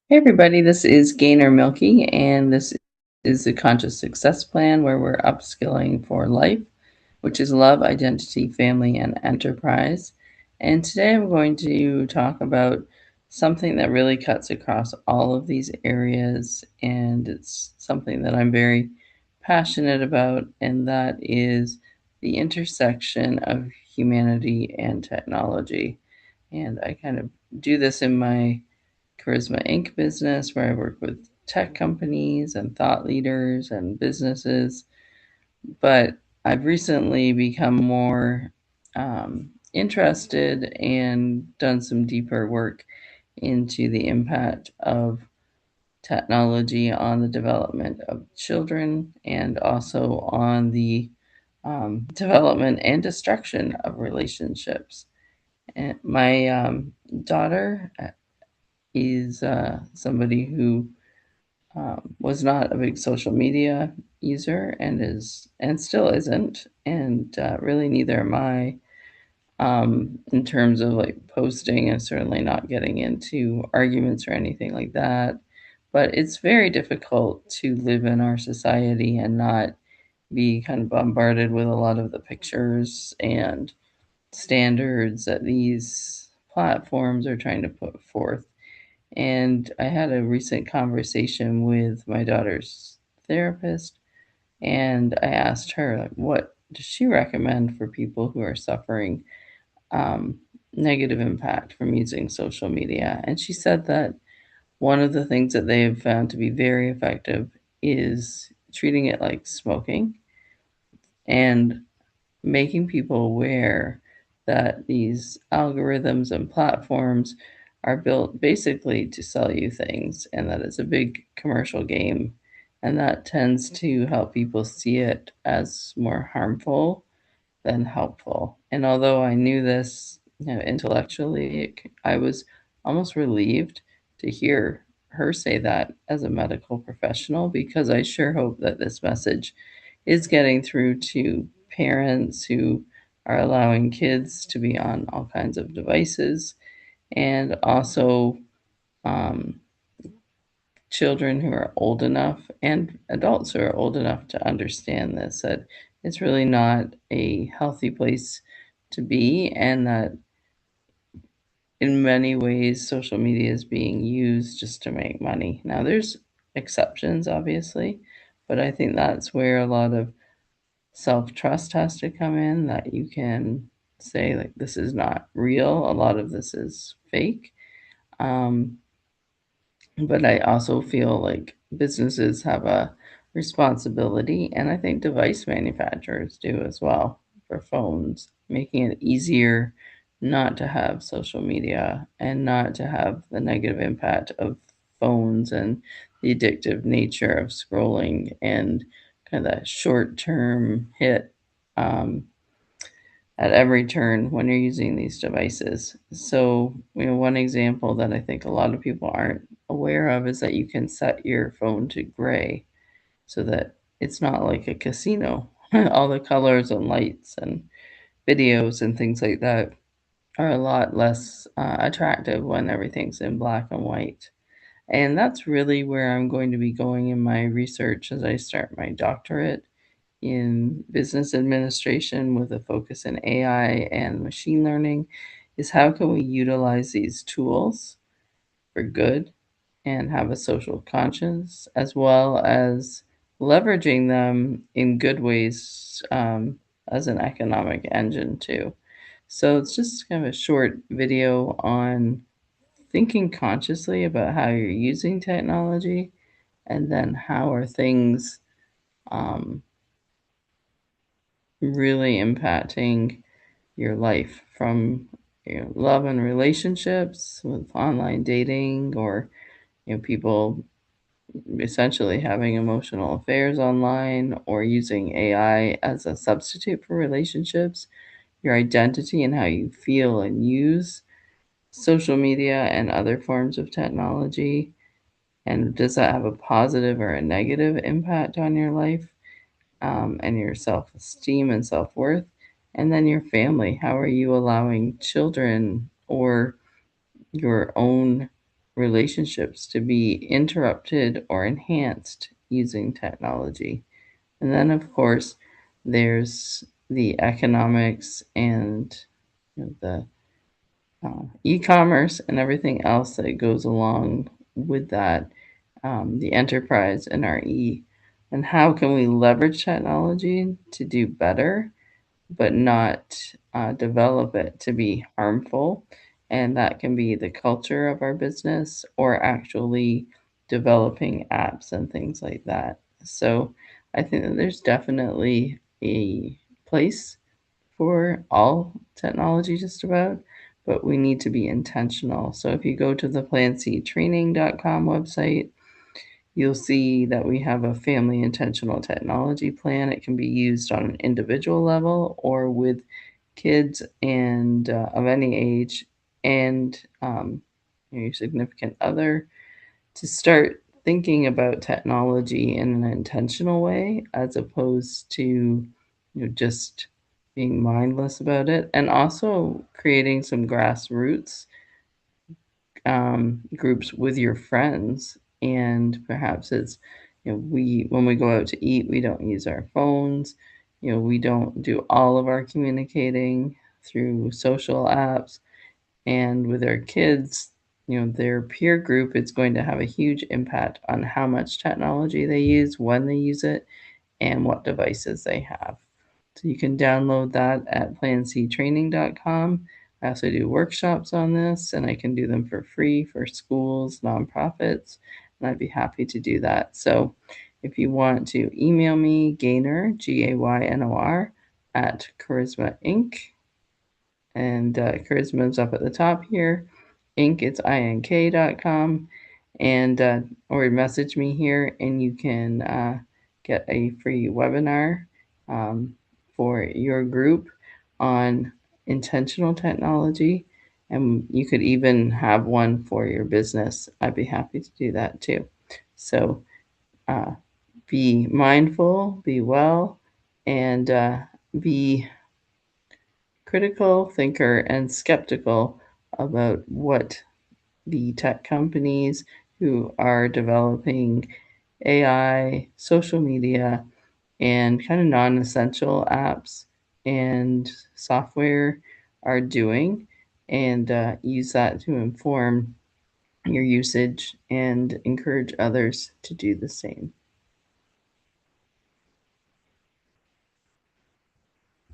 Hey everybody, this is Gainer Milky, and this is the Conscious Success Plan where we're upskilling for life, which is love, identity, family, and enterprise. And today I'm going to talk about something that really cuts across all of these areas, and it's something that I'm very passionate about, and that is the intersection of humanity and technology. And I kind of do this in my Charisma Inc. business, where I work with tech companies and thought leaders and businesses. But I've recently become more interested and done some deeper work into the impact of technology on the development of children and also on the development and destruction of relationships. And my daughter is somebody who was not a big social media user and still isn't, and really neither am I, in terms of like posting and certainly not getting into arguments or anything like that. But it's very difficult to live in our society and not be kind of bombarded with a lot of the pictures and standards that these platforms are trying to put forth. And I had a recent conversation with my daughter's therapist, and I asked her, like, what does she recommend for people who are suffering negative impact from using social media? And she said that one of the things that they have found to be very effective is treating it like smoking and making people aware that these algorithms and platforms are built basically to sell you things and that it's a big commercial game. And that tends to help people see it as more harmful than helpful. And although I knew this, intellectually, I was almost relieved to hear her say that as a medical professional, because I sure hope that this message is getting through to parents who are allowing kids to be on all kinds of devices, and also um, children who are old enough and adults who are old enough to understand this, that it's really not a healthy place to be, and that in many ways social media is being used just to make money. Now, there's exceptions, obviously, but I think that's where a lot of self trust has to come in, that you can say, like, this is not real, a lot of this is fake. Um, but I also feel like businesses have a responsibility, and I think device manufacturers do as well, for phones, making it easier not to have social media and not to have the negative impact of phones and the addictive nature of scrolling and kind of that short term hit. Um, at every turn when you're using these devices. So, one example that I think a lot of people aren't aware of is that you can set your phone to gray so that it's not like a casino. All the colors and lights and videos and things like that are a lot less attractive when everything's in black and white. And that's really where I'm going to be going in my research as I start my doctorate in business administration with a focus in AI and machine learning, is how can we utilize these tools for good and have a social conscience, as well as leveraging them in good ways, as an economic engine too. So it's just kind of a short video on thinking consciously about how you're using technology, and then how are things um, really impacting your life, from love and relationships with online dating, or people essentially having emotional affairs online or using AI as a substitute for relationships, your identity and how you feel and use social media and other forms of technology, and does that have a positive or a negative impact on your life, and your self esteem and self worth. And then your family. How are you allowing children or your own relationships to be interrupted or enhanced using technology. And then, of course, there's the economics and the e-commerce and everything else that goes along with that, the enterprise and our E. And how can we leverage technology to do better, but not develop it to be harmful? And that can be the culture of our business or actually developing apps and things like that. So I think that there's definitely a place for all technology, just about, but we need to be intentional. So if you go to the planctraining.com website, you'll see that we have a family intentional technology plan. It can be used on an individual level or with kids and of any age and your significant other to start thinking about technology in an intentional way as opposed to just being mindless about it, and also creating some grassroots groups with your friends. And perhaps it's we when we go out to eat, we don't use our phones. We don't do all of our communicating through social apps. And with our kids, their peer group, it's going to have a huge impact on how much technology they use, when they use it, and what devices they have. So you can download that at planctraining.com. I also do workshops on this, and I can do them for free for schools, nonprofits, and I'd be happy to do that. So if you want to email me, Gaynor, Gaynor, at Charisma Inc. And Charisma is up at the top here. Inc. It's ink.com. And or message me here, and you can get a free webinar for your group on intentional technology. And you could even have one for your business. I'd be happy to do that too. So be mindful, be well, and be critical thinker and skeptical about what the tech companies who are developing AI, social media, and kind of non essential apps and software are doing, and use that to inform your usage and encourage others to do the same.